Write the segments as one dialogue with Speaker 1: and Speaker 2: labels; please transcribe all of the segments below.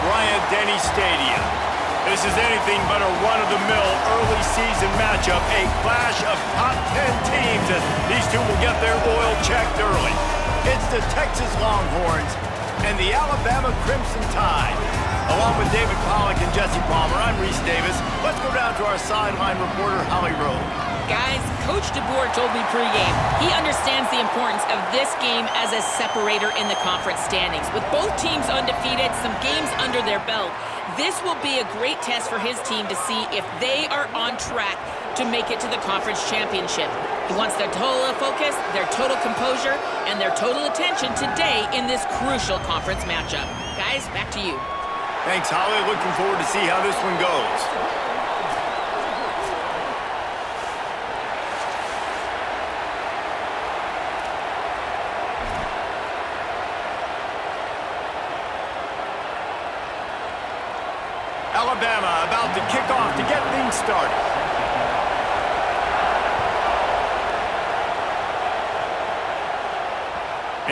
Speaker 1: Bryant-Denny Stadium. This is anything but a run-of-the-mill early season matchup, a clash of top 10 teams as these two will get their oil checked early. It's the Texas Longhorns and the Alabama Crimson Tide. Along with David Pollack and Jesse Palmer, I'm Reese Davis. Let's go down to our sideline reporter, Holly Rowe.
Speaker 2: Guys, Coach DeBoer told me pregame he understands the importance of this game as a separator in the conference standings. With both teams undefeated, some games under their belt, this will be a great test for his team to see if they are on track to make it to the conference championship. He wants their total focus, their total composure, and their total attention today in this crucial conference matchup. Guys, back to you.
Speaker 1: Thanks, Holly. Looking forward to see how this one goes. Alabama about to kick off to get things started.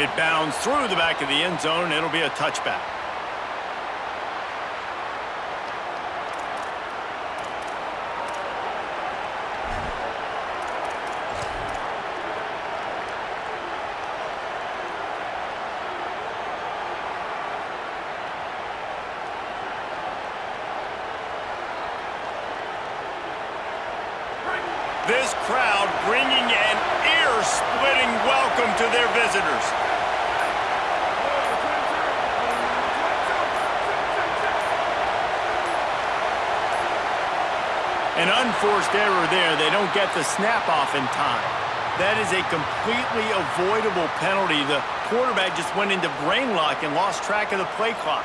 Speaker 1: It bounds through the back of the end zone. It'll be a touchback. This crowd bringing an ear-splitting welcome to their visitors. An unforced error there. They don't get the snap off in time. That is a completely avoidable penalty. The quarterback just went into brain lock and lost track of the play clock.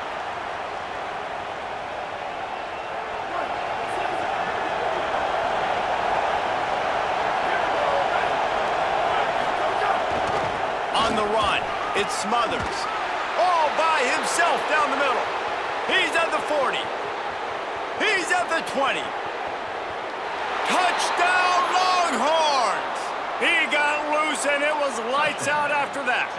Speaker 1: On the run, it's Smothers. All by himself down the middle. He's at the 40. He's at the 20. Touchdown, Longhorns! He got loose, and it was lights out after that.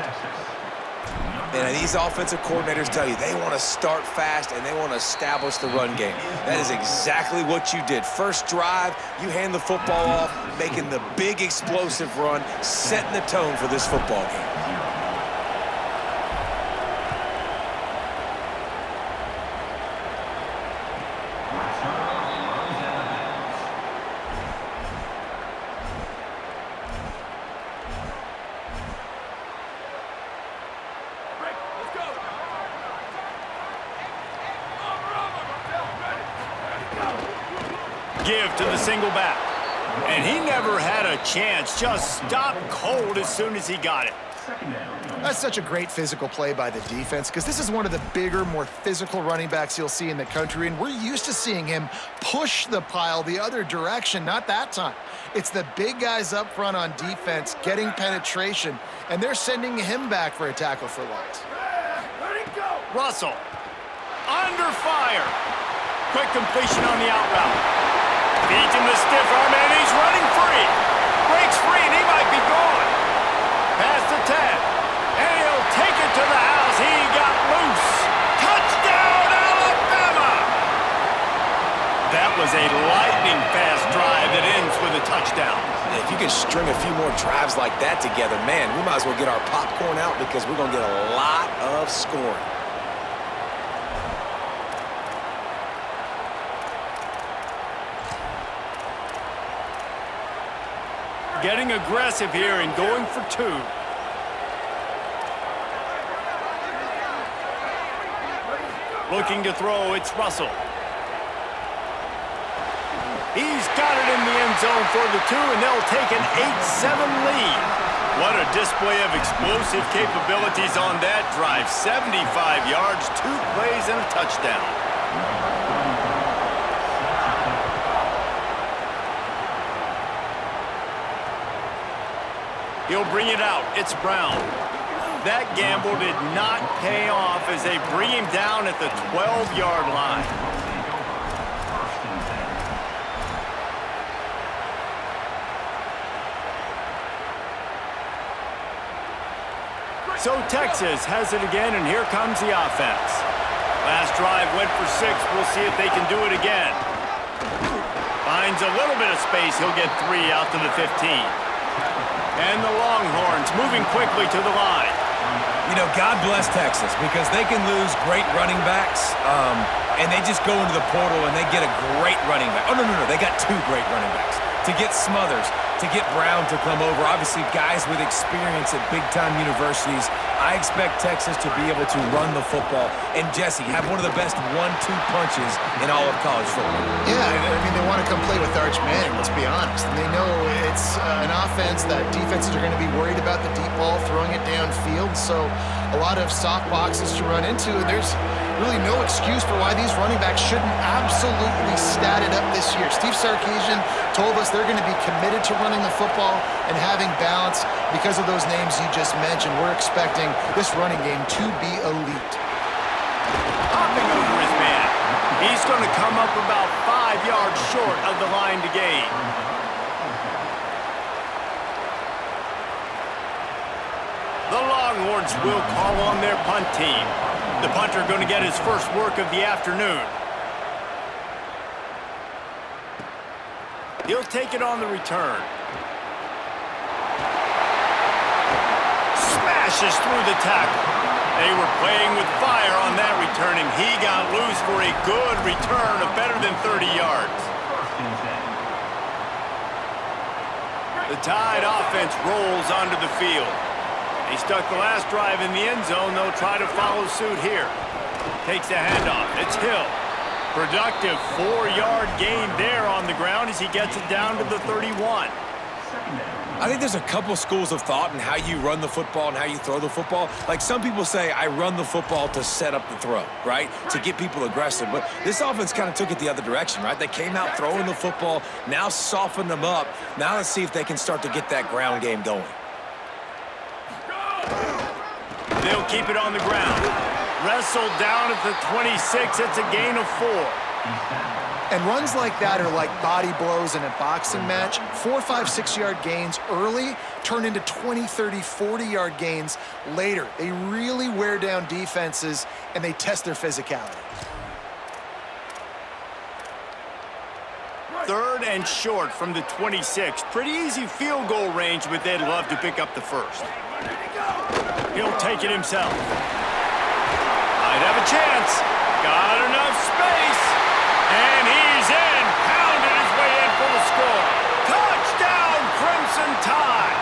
Speaker 3: And these offensive coordinators tell you they want to start fast and they want to establish the run game. That is exactly what you did. First drive, you hand the football off, making the big explosive run, setting the tone for this football game.
Speaker 1: Give to the single back. And he never had a chance. Just stopped cold as soon as he got it.
Speaker 4: That's such a great physical play by the defense because this is one of the bigger, more physical running backs you'll see in the country, and we're used to seeing him push the pile the other direction. Not that time. It's the big guys up front on defense getting penetration, and they're sending him back for a tackle for loss.
Speaker 1: Russell, under fire. Quick completion on the out route. Feeds him the stiff arm, and he's running free. Breaks free, and he might be gone. Past the 10, and he'll take it to the house. He got loose. Touchdown, Alabama! That was a lightning-fast drive that ends with a touchdown.
Speaker 3: If you can string a few more drives like that together, man, we might as well get our popcorn out because we're going to get a lot of scoring.
Speaker 1: Getting aggressive here and going for two. Looking to throw, it's Russell. He's got it in the end zone for the two, and they'll take an 8-7 lead. What a display of explosive capabilities on that drive. 75 yards, 2 plays, and a touchdown. He'll bring it out. It's Brown. That gamble did not pay off as they bring him down at the 12-yard line. So Texas has it again, and here comes the offense. Last drive went for 6. We'll see if they can do it again. Finds a little bit of space. He'll get 3 out to the 15. And the Longhorns moving quickly to the line.
Speaker 3: You know, God bless Texas, because they can lose great running backs, and they just go into the portal and they get a great running back. Oh, no, they got 2 great running backs. To get Smothers, to get Brown to come over, obviously guys with experience at big-time universities. I expect Texas to be able to run the football and, Jesse, have one of the best 1-2 punches in all of college football.
Speaker 4: Yeah, I mean, they want to come play with Arch Manning, let's be honest. And they know it's an offense that defenses are going to be worried about the deep ball, throwing it downfield. So a lot of soft boxes to run into. And there's really no excuse for why these running backs shouldn't absolutely stat it up this year. Steve Sarkisian told us they're going to be committed to running the football and having balance because of those names you just mentioned. We're expecting this running game to be elite.
Speaker 1: Hopping over his man. He's going to come up about 5 yards short of the line to gain. The Longhorns will call on their punt team. The punter going to get his first work of the afternoon. He'll take it on the return. Smashes through the tackle. They were playing with fire on that return, and he got loose for a good return of better than 30 yards. The Tide offense rolls onto the field. They stuck the last drive in the end zone. They'll try to follow suit here. Takes the handoff. It's Hill. Productive 4-yard gain there on the ground as he gets it down to the 31.
Speaker 3: I think there's a couple schools of thought in how you run the football and how you throw the football. Like, some people say, I run the football to set up the throw, right? To get people aggressive. But this offense kind of took it the other direction, right? They came out throwing the football, now softened them up. Now let's see if they can start to get that ground game going.
Speaker 1: They'll keep it on the ground. Wrestled down at the 26. It's a gain of 4.
Speaker 4: And runs like that are like body blows in a boxing match. 4, 5, 6-yard gains early turn into 20, 30, 40-yard gains later. They really wear down defenses, and they test their physicality.
Speaker 1: 3rd and short from the 26. Pretty easy field goal range, but they'd love to pick up the first. He'll take it himself. Might have a chance. Got enough space. And he's in. Pounded his way in for the score. Touchdown, Crimson Tide.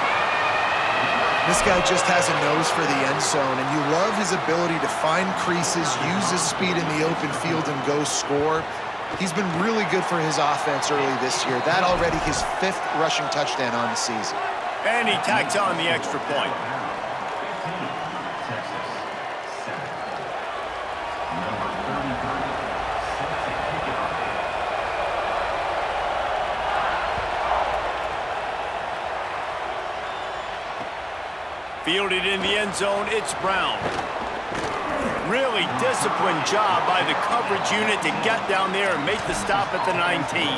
Speaker 4: This guy just has a nose for the end zone, and you love his ability to find creases, use his speed in the open field, and go score. He's been really good for his offense early this year. That already his 5th rushing touchdown on the season.
Speaker 1: And he tacks on the extra point. Fielded in the end zone, it's Brown. Really disciplined job by the coverage unit to get down there and make the stop at the 19.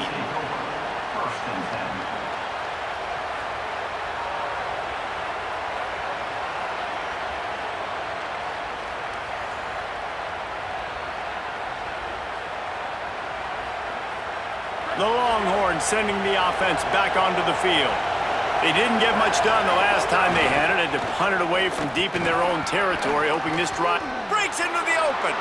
Speaker 1: The Longhorns sending the offense back onto the field. They didn't get much done the last time they had it. Had to punt it away from deep in their own territory, hoping this drive breaks into the open.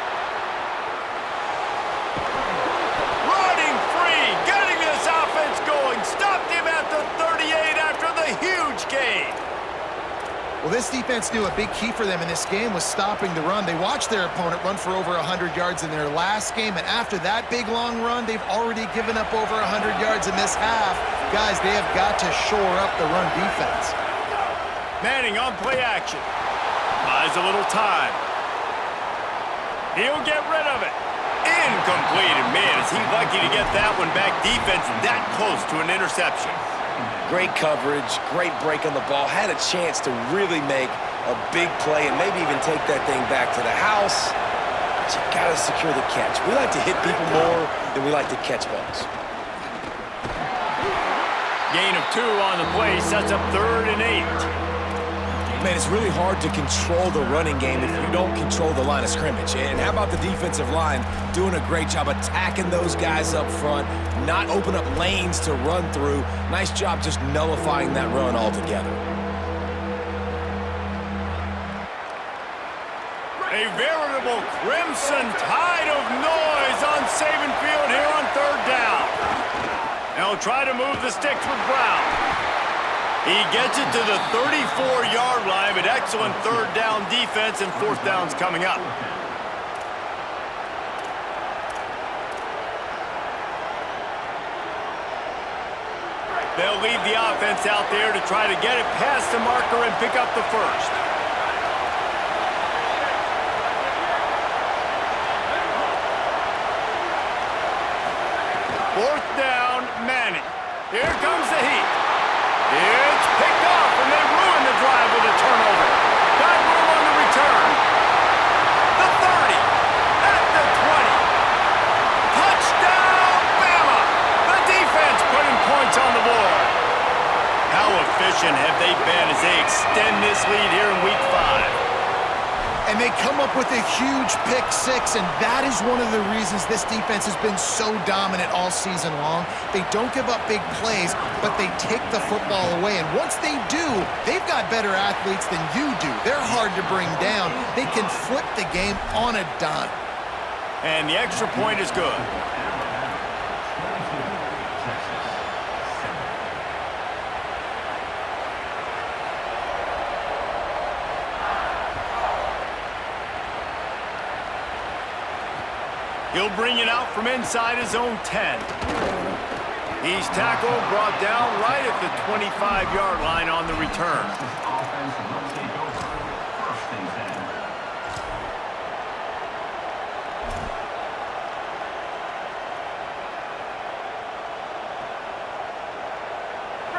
Speaker 1: Running free, getting this offense going. Stopped him at the 38 after the huge gain.
Speaker 4: Well, this defense knew a big key for them in this game was stopping the run. They watched their opponent run for over 100 yards in their last game, and after that big, long run, they've already given up over 100 yards in this half. Guys, they have got to shore up the run defense.
Speaker 1: Manning on play action. Buys a little time. He'll get rid of it. Incomplete, and man, is he lucky to get that one back. Defense that close to an interception.
Speaker 3: Great coverage, great break on the ball. Had a chance to really make a big play and maybe even take that thing back to the house. But you got to secure the catch. We like to hit people more than we like to catch balls.
Speaker 1: Gain of 2 on the play sets up 3rd and 8.
Speaker 3: Man, it's really hard to control the running game if you don't control the line of scrimmage. And how about the defensive line doing a great job attacking those guys up front, not open up lanes to run through. Nice job just nullifying that run altogether.
Speaker 1: A veritable crimson tide of noise on Saban Field here on third down. They'll try to move the sticks with Brown. He gets it to the 34-yard line, but excellent third down defense, and fourth down's coming up. They'll leave the offense out there to try to get it past the marker and pick up the first. Fourth down, Manning. Here comes the heat. It's picked off, and they ruin the drive with a turnover. Got room on the return. The 30, at the 20. Touchdown, Bama! The defense putting points on the board. How efficient have they been as they extend this lead here in Week 5?
Speaker 4: And they come up with a huge pick six, and that is one of the reasons this defense has been so dominant all season long. They don't give up big plays, but they take the football away. And once they do, they've got better athletes than you do. They're hard to bring down. They can flip the game on a dime.
Speaker 1: And the extra point is good. He'll bring it out from inside his own 10. He's tackled, brought down right at the 25-yard line on the return.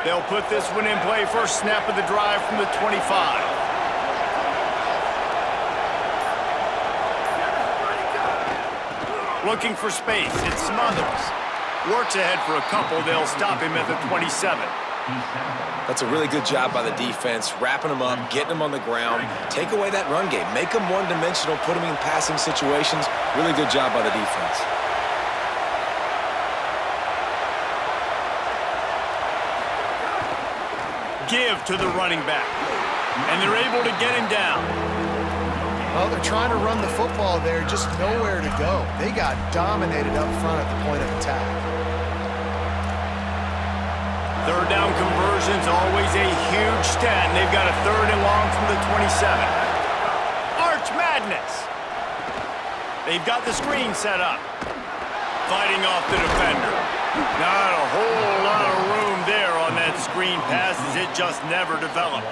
Speaker 1: They'll put this one in play. First snap of the drive from the 25. Looking for space. It's Smothers. Works ahead for a couple. They'll stop him at the 27.
Speaker 3: That's a really good job by the defense, wrapping them up, getting them on the ground. Take away that run game. Make them one-dimensional, put them in passing situations. Really good job by the defense.
Speaker 1: Give to the running back. And they're able to get him down.
Speaker 4: Well, they're trying to run the football there, just nowhere to go. They got dominated up front at the point of attack.
Speaker 1: Third down conversion's always a huge stat, and they've got a third and long from the 27. Arch Madness. They've got the screen set up. Fighting off the defender. Not a whole lot of room there on that screen pass as it just never developed.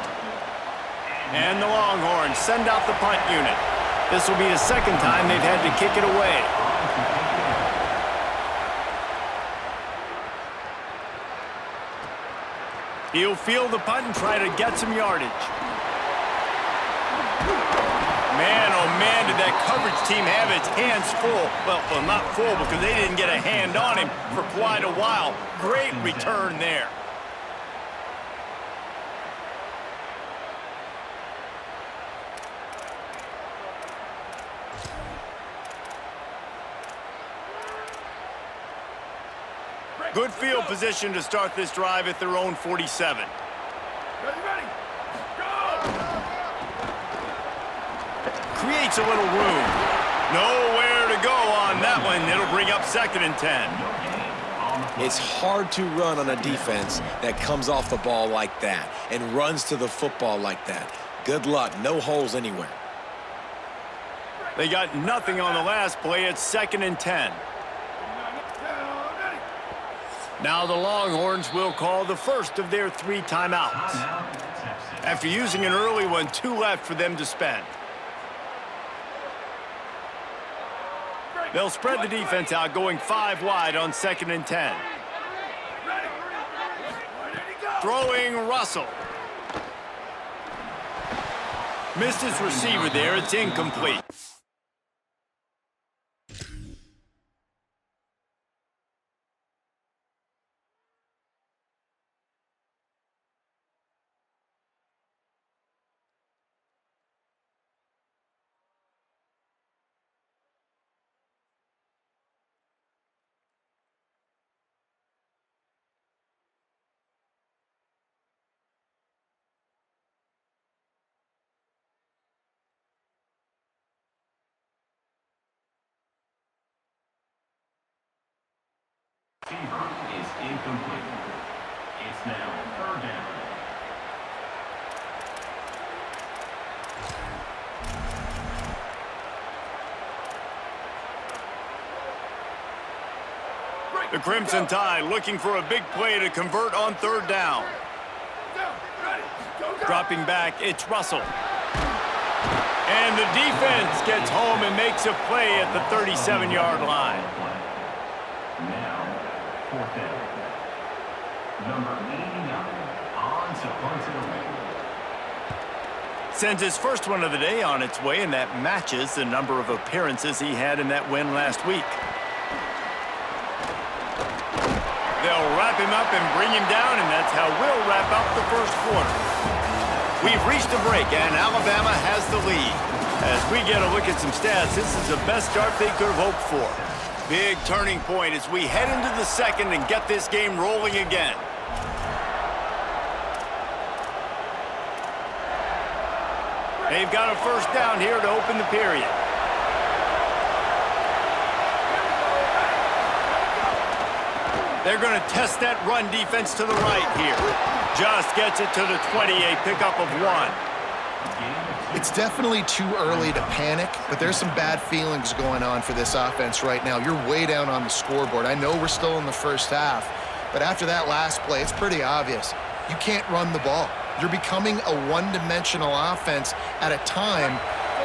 Speaker 1: And the Longhorns send out the punt unit. This will be the second time they've had to kick it away. He'll field the punt and try to get some yardage. Man, oh man, did that coverage team have its hands full. Well, not full because they didn't get a hand on him for quite a while. Great return there. Good field position to start this drive at their own 47. Ready, go! Creates a little room. Nowhere to go on that one. It'll bring up second and 10.
Speaker 3: It's hard to run on a defense that comes off the ball like that and runs to the football like that. Good luck. No holes anywhere.
Speaker 1: They got nothing on the last play. It's second and 10. Now the Longhorns will call the first of their 3 timeouts. After using an early one, 2 left for them to spend. They'll spread the defense out, going 5 wide on second and 10. Throwing Russell. Missed his receiver there. It's incomplete.
Speaker 5: incomplete. It's now third down.
Speaker 1: The Crimson Tide looking for a big play to convert on third down. Dropping back, it's Russell. And the defense gets home and makes a play at the 37-yard line.
Speaker 5: Now, fourth down. Number 89 on to punt it away.
Speaker 1: Sends his first one of the day on its way, and that matches the number of appearances he had in that win last week. They'll wrap him up and bring him down, and that's how we'll wrap up the first quarter. We've reached a break, and Alabama has the lead. As we get a look at some stats, this is the best start they could have hoped for. Big turning point as we head into the second and get this game rolling again. They've got a first down here to open the period. They're going to test that run defense to the right here. Just gets it to the 20, a pickup of 1.
Speaker 4: It's definitely too early to panic, but there's some bad feelings going on for this offense right now. You're way down on the scoreboard. I know we're still in the first half, but after that last play, it's pretty obvious. You can't run the ball. You're becoming a one-dimensional offense at a time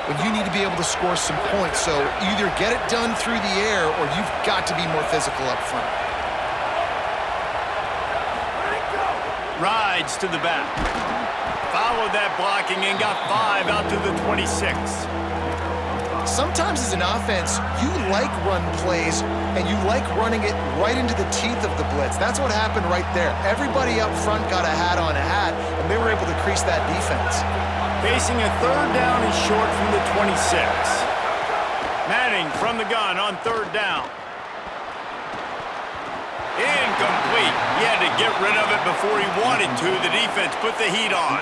Speaker 4: when you need to be able to score some points. So either get it done through the air or you've got to be more physical up front.
Speaker 1: Rides to the back. Followed that blocking and got 5 out to the 26.
Speaker 4: Sometimes as an offense, you like run plays and you like running it right into the teeth of the blitz. That's what happened right there. Everybody up front got a hat on a hat, and they were able to crease that defense.
Speaker 1: Facing a third down and short from the 26. Manning from the gun on third down. Incomplete. He had to get rid of it before he wanted to. The defense put the heat on.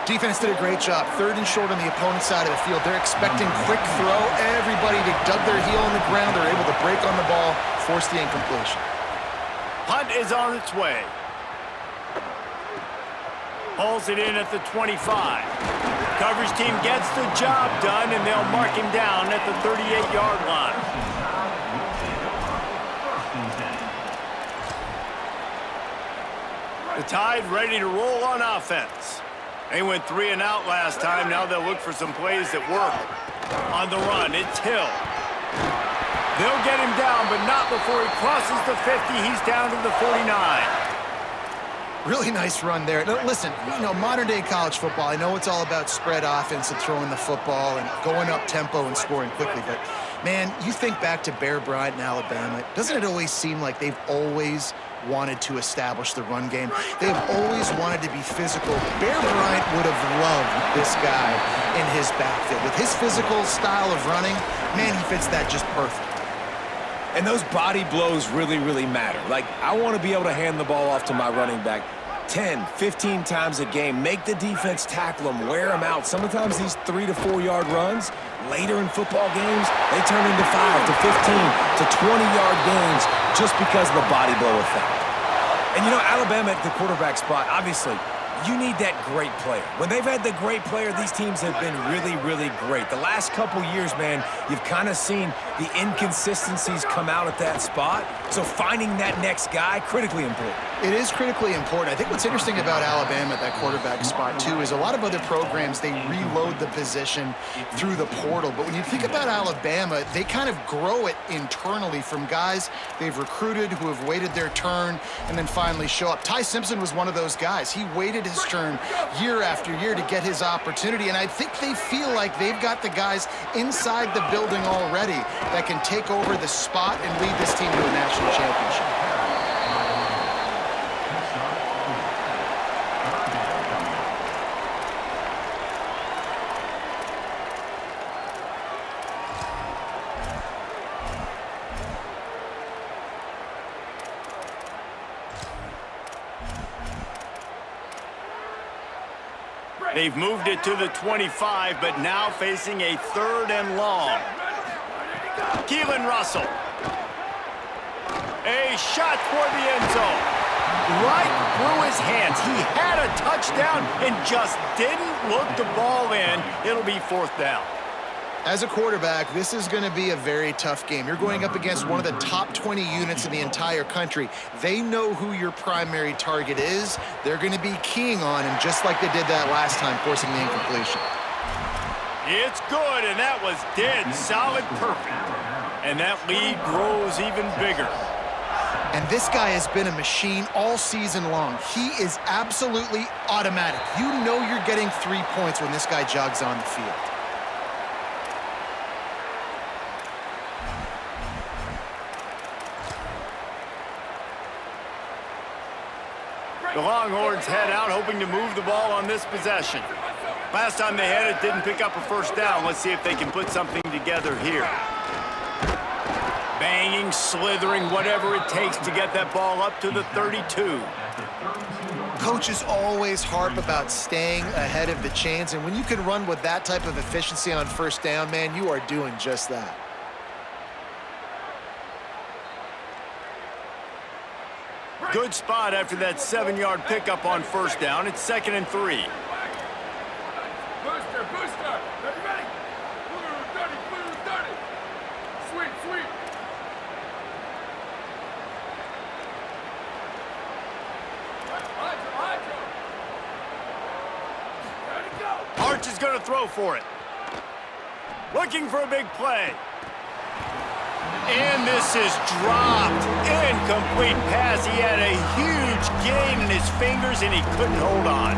Speaker 4: Defense did a great job. Third and short on the opponent's side of the field. They're expecting quick throw. Everybody dug their heel on the ground. They're able to break on the ball, force the incompletion.
Speaker 1: Punt is on its way. Hauls it in at the 25. Coverage team gets the job done, and they'll mark him down at the 38-yard line. The Tide ready to roll on offense. They went 3 and out last time. Now they'll look for some plays that work. On the run, it's Hill. They'll get him down, but not before he crosses the 50. He's down to the 49.
Speaker 4: Really nice run there. Now, listen, modern-day college football, I know it's all about spread offense and throwing the football and going up tempo and scoring quickly, but, man, you think back to Bear Bryant in Alabama, doesn't it always seem like they've always wanted to establish the run game? They have always wanted to be physical. Bear Bryant would have loved this guy in his backfield. With his physical style of running, man, he fits that just perfect.
Speaker 3: And those body blows really, really matter. Like, I want to be able to hand the ball off to my running back 10, 15 times a game. Make the defense tackle them, wear them out. Sometimes these 3 to 4 yard runs, later in football games, they turn into 5 to 15 to 20-yard games just because of the body blow effect. And Alabama at the quarterback spot, obviously, you need that great player. When they've had the great player, these teams have been really, really great. The last couple years, man, you've kind of seen the inconsistencies come out at that spot. So finding that next guy, critically important.
Speaker 4: It is critically important. I think what's interesting about Alabama at that quarterback spot, too, is a lot of other programs, they reload the position through the portal. But when you think about Alabama, they kind of grow it internally from guys they've recruited who have waited their turn and then finally show up. Ty Simpson was one of those guys. He waited his turn year after year to get his opportunity, and I think they feel like they've got the guys inside the building already that can take over the spot and lead this team to a national championship.
Speaker 1: They've moved it to the 25, but now facing a 3rd and long. Keelan Russell. A shot toward the end zone. Right through his hands. He had a touchdown and just didn't look the ball in. It'll be 4th down.
Speaker 4: As a quarterback, this is going to be a very tough game. You're going up against one of the top 20 units in the entire country. They know who your primary target is. They're going to be keying on him just like they did that last time, forcing the incompletion.
Speaker 1: It's good, and that was dead solid perfect. And that lead grows even bigger.
Speaker 4: And this guy has been a machine all season long. He is absolutely automatic. You know you're getting 3 points when this guy jogs on the field.
Speaker 1: The Longhorns head out, hoping to move the ball on this possession. Last time they had it, didn't pick up a first down. Let's see if they can put something together here. Banging, slithering, whatever it takes to get that ball up to the 32.
Speaker 4: Coaches always harp about staying ahead of the chains, and when you can run with that type of efficiency on first down, man, you are doing just that.
Speaker 1: Good spot after that 7-yard pickup on first down. It's 2nd and 3.
Speaker 6: Booster, booster. Ready? Blue 30. Sweet. Ready, go.
Speaker 1: Arch is going to throw for it. Looking for a big play. And this is dropped. Incomplete pass. He had a huge gain in his fingers, and he couldn't hold on.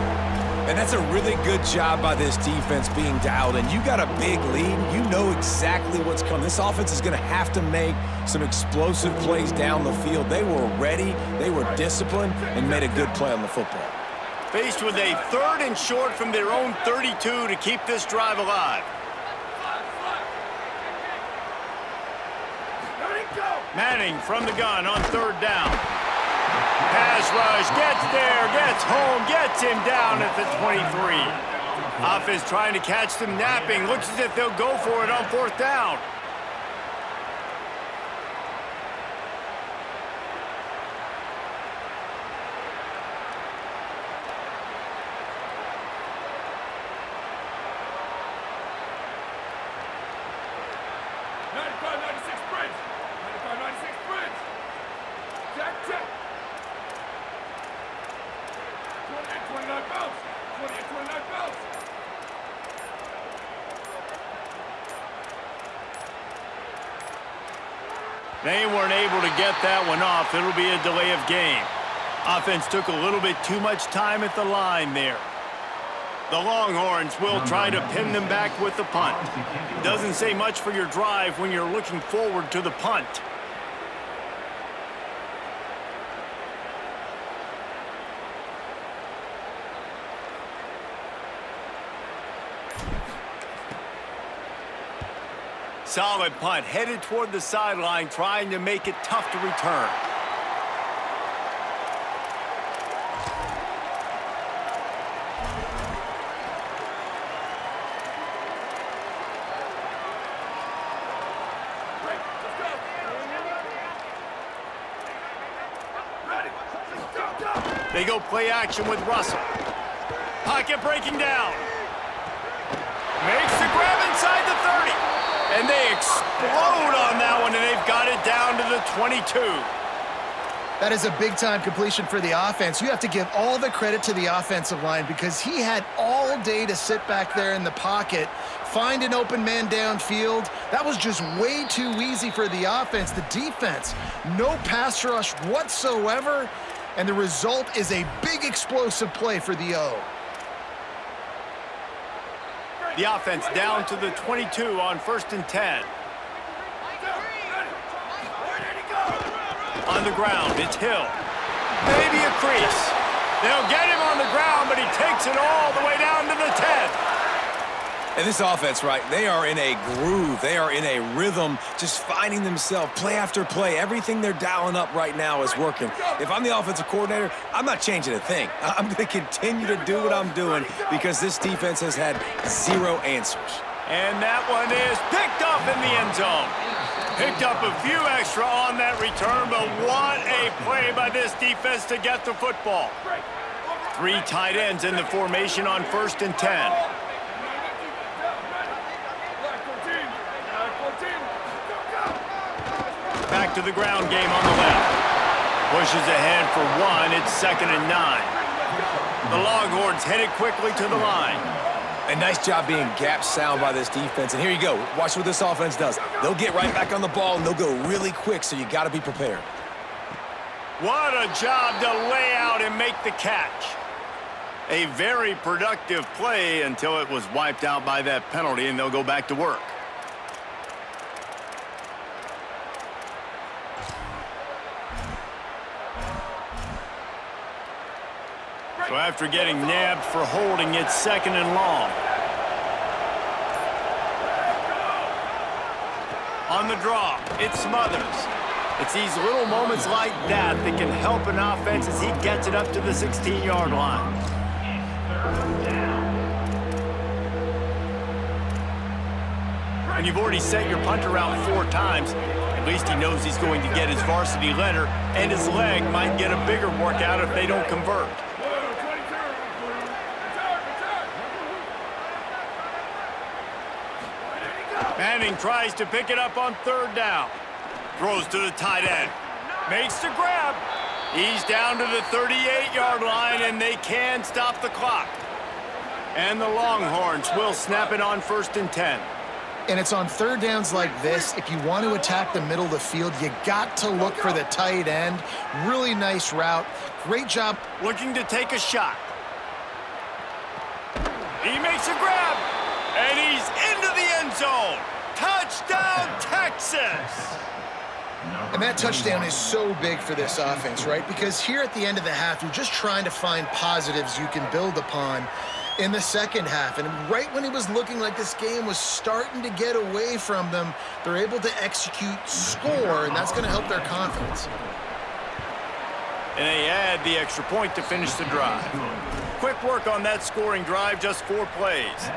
Speaker 3: And that's a really good job by this defense being dialed in. You got a big lead. You know exactly what's coming. This offense is going to have to make some explosive plays down the field. They were ready, they were disciplined, and made a good play on the football.
Speaker 1: Faced with a 3rd and short from their own 32 to keep this drive alive. Manning from the gun on 3rd down. Pass rush, gets there, gets home, gets him down at the 23. Offense trying to catch them napping. Looks as if they'll go for it on 4th down. They weren't able to get that one off. It'll be a delay of game. Offense took a little bit too much time at the line there. The Longhorns will try to pin them back with the punt. Doesn't say much for your drive when you're looking forward to the punt. Solid punt, headed toward the sideline, trying to make it tough to return. They go play action with Russell. Pocket breaking down. Makes the grab inside the 30. And they explode on that one, and they've got it down to the 22.
Speaker 4: That is a big-time completion for the offense. You have to give all the credit to the offensive line because he had all day to sit back there in the pocket, find an open man downfield. That was just way too easy for the offense. The defense, no pass rush whatsoever, and the result is a big explosive play for the O.
Speaker 1: The offense down to the 22 on 1st and 10. On the ground, it's Hill. Maybe a crease. They'll get him on the ground, but he takes it all the way down to the 10.
Speaker 3: And this offense, right, they are in a groove. They are in a rhythm, just finding themselves play after play. Everything they're dialing up right now is working. If I'm the offensive coordinator, I'm not changing a thing. I'm going to continue to do what I'm doing because this defense has had zero answers.
Speaker 1: And that one is picked up in the end zone. Picked up a few extra on that return, but what a play by this defense to get the football. 3 tight ends in the formation on 1st and 10. Back to the ground game on the left. Pushes ahead for 1. It's 2nd and 9. The Longhorns headed quickly to the line.
Speaker 3: A nice job being gap sound by this defense. And here you go. Watch what this offense does. They'll get right back on the ball, and they'll go really quick, so you got to be prepared.
Speaker 1: What a job to lay out and make the catch. A very productive play until it was wiped out by that penalty, and they'll go back to work. So after getting nabbed for holding, it's 2nd and long. On the draw, it Smothers. It's these little moments like that that can help an offense as he gets it up to the 16-yard line. And you've already set your punter out 4 times. At least he knows he's going to get his varsity letter, and his leg might get a bigger workout if they don't convert. Manning tries to pick it up on 3rd down. Throws to the tight end. Makes the grab. He's down to the 38-yard line, and they can stop the clock. And the Longhorns will snap it on 1st and 10.
Speaker 4: And it's on 3rd downs like this. If you want to attack the middle of the field, you got to look for the tight end. Really nice route. Great job.
Speaker 1: Looking to take a shot. He makes a grab. And he's into the end zone. Touchdown, Texas!
Speaker 4: And that touchdown is so big for this offense, right? Because here at the end of the half, you're just trying to find positives you can build upon in the second half. And right when it was looking like this game was starting to get away from them, they're able to execute, score, and that's going to help their confidence.
Speaker 1: And they add the extra point to finish the drive. Quick work on that scoring drive, just 4 plays.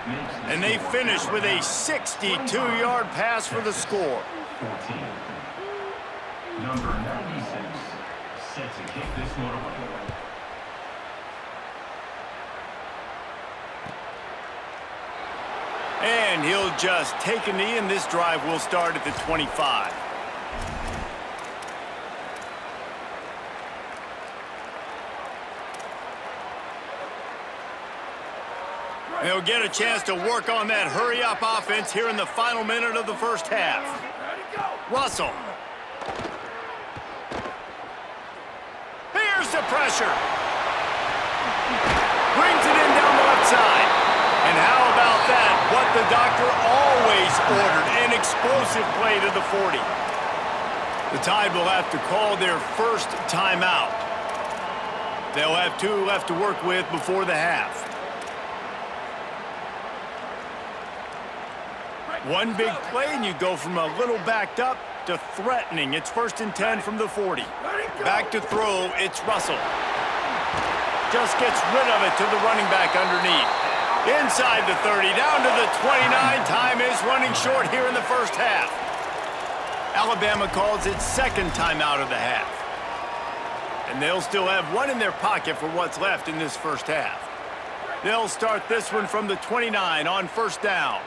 Speaker 1: And they finish with a 62-yard pass for the score.
Speaker 5: 14. Number 96, set to kick this one away.
Speaker 1: And he'll just take a knee, and this drive will start at the 25. They'll get a chance to work on that hurry-up offense here in the final minute of the first half. Russell. Here's the pressure. Brings it in down the left side. And how about that? What the doctor always ordered, an explosive play to the 40. The Tide will have to call their first timeout. They'll have 2 left to work with before the half. One big play, and you go from a little backed up to threatening. It's 1st and 10 from the 40. Back to throw, it's Russell. Just gets rid of it to the running back underneath. Inside the 30, down to the 29. Time is running short here in the first half. Alabama calls its 2nd timeout of the half. And they'll still have 1 in their pocket for what's left in this first half. They'll start this one from the 29 on 1st down.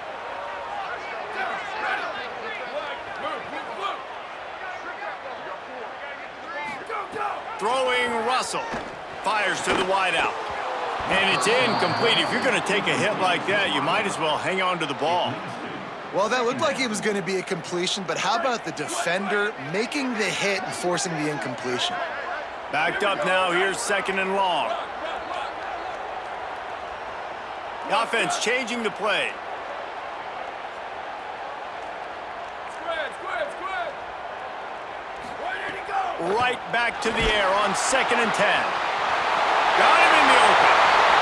Speaker 1: Throwing Russell. Fires to the wideout. And it's incomplete. If you're going to take a hit like that, you might as well hang on to the ball.
Speaker 4: Well, that looked like it was going to be a completion, but how about the defender making the hit and forcing the incompletion?
Speaker 1: Backed up now. Here's 2nd and long. The offense changing the play. Right back to the air on 2nd and 10. Got him in the open.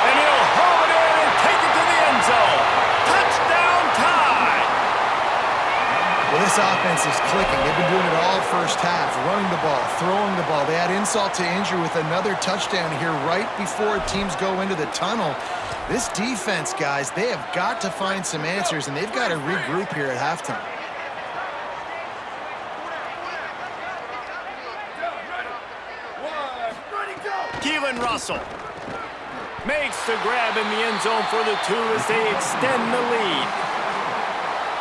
Speaker 1: And he'll haul it in and take it to the end zone. Touchdown Tide!
Speaker 4: Well, this offense is clicking. They've been doing it all first half, running the ball, throwing the ball. They add insult to injury with another touchdown here right before teams go into the tunnel. This defense, guys, they have got to find some answers, and they've got to regroup here at halftime.
Speaker 1: And Russell makes the grab in the end zone for the 2 as they extend the lead.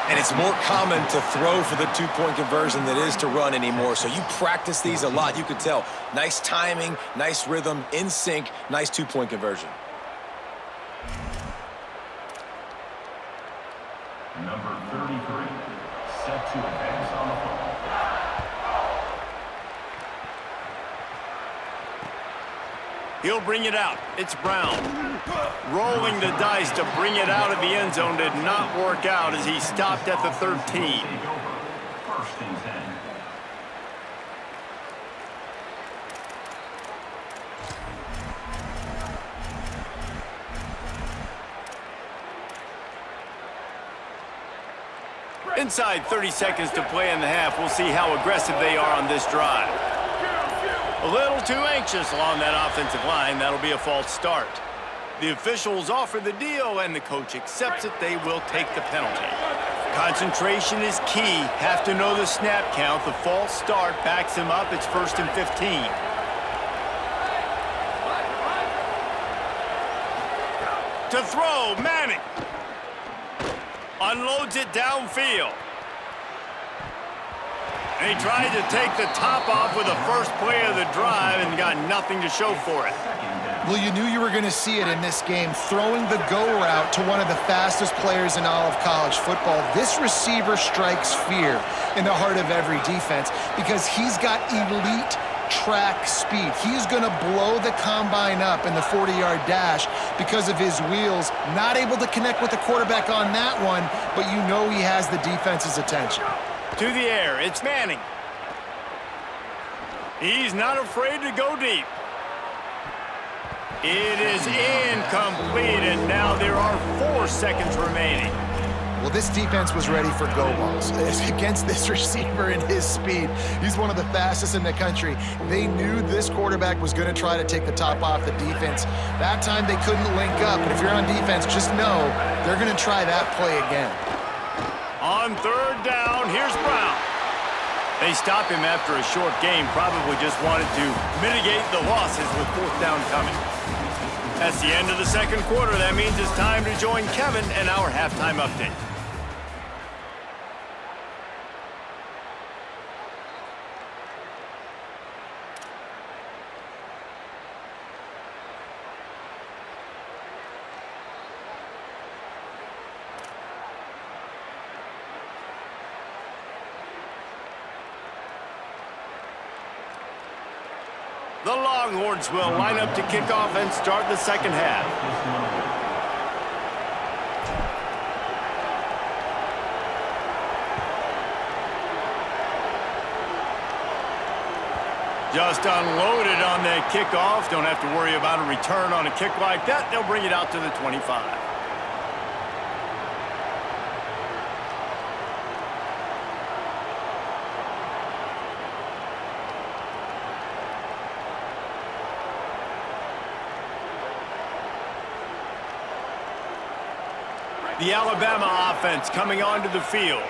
Speaker 3: And it's more common to throw for the 2-point conversion than it is to run anymore. So you practice these a lot. You could tell. Nice timing, nice rhythm, in sync, nice 2-point conversion.
Speaker 5: Number 33, set to advance on the football.
Speaker 1: He'll bring it out. It's Brown. Rolling the dice to bring it out of the end zone did not work out as he stopped at the 13.
Speaker 5: Take over. First and 10.
Speaker 1: Inside 30 seconds to play in the half. We'll see how aggressive they are on this drive. A little too anxious along that offensive line. That'll be a false start. The officials offer the deal, and the coach accepts it. They will take the penalty. Concentration is key. Have to know the snap count. The false start backs him up. It's 1st and 15. To throw, Manning. Unloads it downfield. And he tried to take the top off with the first play of the drive and got nothing to show for it.
Speaker 4: Well, you knew you were going to see it in this game, throwing the go route to one of the fastest players in all of college football. This receiver strikes fear in the heart of every defense because he's got elite track speed. He's going to blow the combine up in the 40-yard dash because of his wheels. Not able to connect with the quarterback on that one, but you know he has the defense's attention.
Speaker 1: To the air, it's Manning. He's not afraid to go deep. It is incomplete, and now there are 4 seconds remaining.
Speaker 4: Well, this defense was ready for go balls. Against this receiver and his speed, he's one of the fastest in the country. They knew this quarterback was going to try to take the top off the defense. That time they couldn't link up, but if you're on defense, just know they're going to try that play again.
Speaker 1: On 3rd down, here's Brown. They stop him after a short game, probably just wanted to mitigate the losses with 4th down coming. That's the end of the 2nd quarter. That means it's time to join Kevin and our halftime update. The Longhorns will line up to kick off and start the 2nd half. Just unloaded on that kickoff. Don't have to worry about a return on a kick like that. They'll bring it out to the 25. The Alabama offense coming onto the field.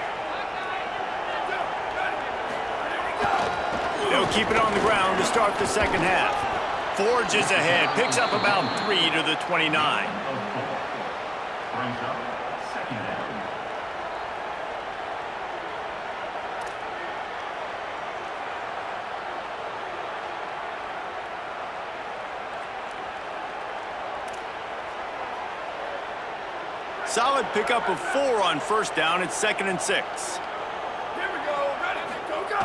Speaker 1: They'll keep it on the ground to start the 2nd half. Forges ahead, picks up about 3 to the 29.
Speaker 5: Brings up 2nd down.
Speaker 1: Solid pickup of 4 on 1st down. It's 2nd and 6.
Speaker 6: Here we go. Ready. Go, go.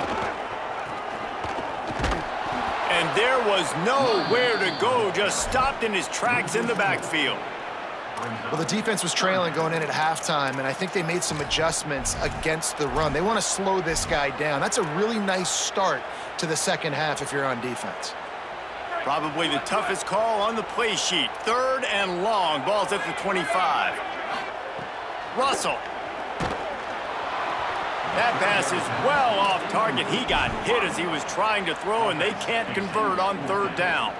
Speaker 1: And there was nowhere to go. Just stopped in his tracks in the backfield.
Speaker 4: Well, the defense was trailing going in at halftime, and I think they made some adjustments against the run. They want to slow this guy down. That's a really nice start to the 2nd half if you're on defense.
Speaker 1: Probably the toughest call on the play sheet. 3rd and long. Ball's at the 25. Russell. That pass is well off target. He got hit as he was trying to throw, and they can't convert on 3rd down.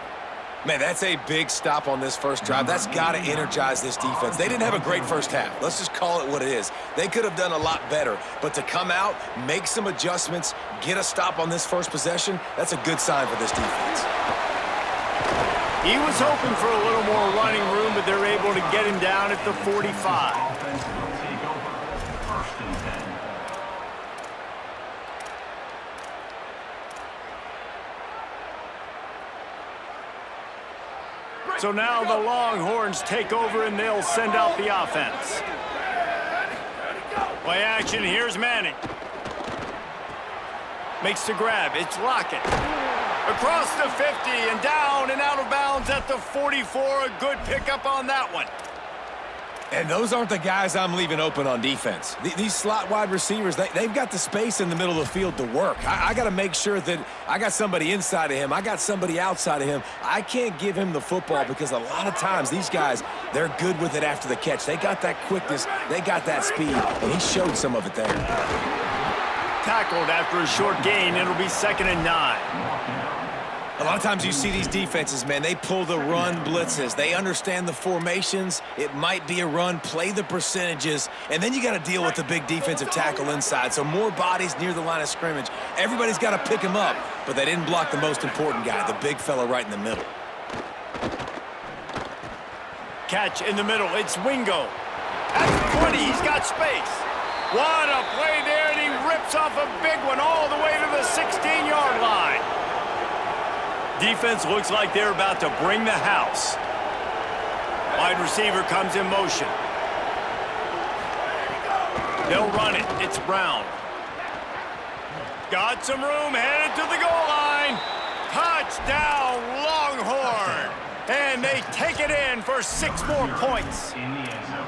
Speaker 3: Man, that's a big stop on this first drive. That's got to energize this defense. They didn't have a great first half. Let's just call it what it is. They could have done a lot better. But to come out, make some adjustments, get a stop on this first possession, that's a good sign for this defense.
Speaker 1: He was hoping for a little more running room, but they're able to get him down at the 45.
Speaker 5: Offense will take over. First and 10.
Speaker 1: So now the Longhorns take over and they'll send out the offense. Play action, here's Manning. Makes the grab, it's Lockett. Across the 50 and down and out of bounds at the 44. A good pickup on that one.
Speaker 3: And those aren't the guys I'm leaving open on defense. These slot wide receivers, they've got the space in the middle of the field to work. I got to make sure that I got somebody inside of him. I got somebody outside of him. I can't give him the football because a lot of times these guys, they're good with it after the catch. They got that quickness. They got that speed. And he showed some of it there.
Speaker 1: Tackled after a short gain. It'll be 2nd and 9.
Speaker 3: A lot of times you see these defenses, man, they pull the run blitzes. They understand the formations. It might be a run, play the percentages, and then you got to deal with the big defensive tackle inside. So more bodies near the line of scrimmage. Everybody's got to pick him up, but they didn't block the most important guy, the big fella right in the middle.
Speaker 1: Catch in the middle. It's Wingo. At the 20, he's got space. What a play there, and he rips off a big one all the way to the 16-yard line. Defense looks like they're about to bring the house. Wide receiver comes in motion. They'll run it. It's Brown. Got some room, headed to the goal line. Touchdown, Longhorn. And they take it in for 6 more points.
Speaker 5: In the end zone.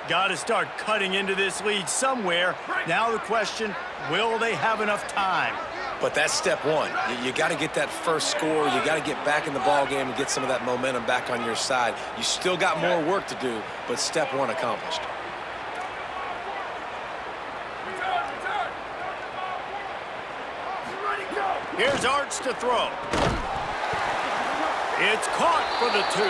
Speaker 1: Got to start cutting into this lead somewhere. Now the question, will they have enough time?
Speaker 3: But that's step one. You got to get that first score. You got to get back in the ball game and get some of that momentum back on your side. You still got more work to do, but step one accomplished.
Speaker 1: Here's Arts to throw. It's caught for the 2.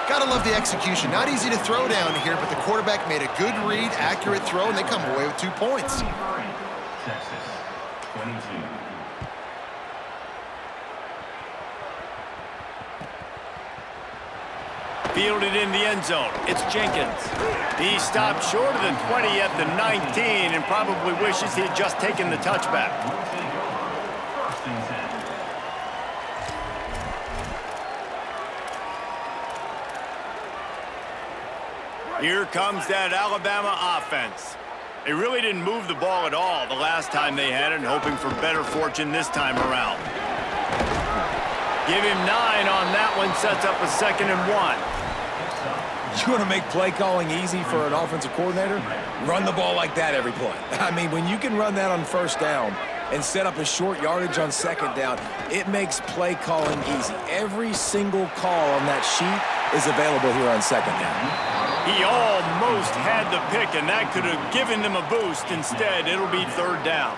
Speaker 4: Gotta love the execution. Not easy to throw down here, but the quarterback made a good read, accurate throw, and they come away with 2 points.
Speaker 5: Texas, 22.
Speaker 1: Fielded in the end zone. It's Jenkins. He stopped short of the 20 at the 19 and probably wishes he had just taken the touchback.
Speaker 5: Will take over. First and 10.
Speaker 1: Here comes that Alabama offense. They really didn't move the ball at all the last time they had it, and hoping for better fortune this time around. Give him 9 on that one, sets up a 2nd and 1.
Speaker 3: You want to make play calling easy for an offensive coordinator? Run the ball like that every play. I mean, when you can run that on 1st down and set up a short yardage on 2nd down, it makes play calling easy. Every single call on that sheet is available here on 2nd down.
Speaker 1: He almost had the pick, and that could have given them a boost. Instead, it'll be 3rd down.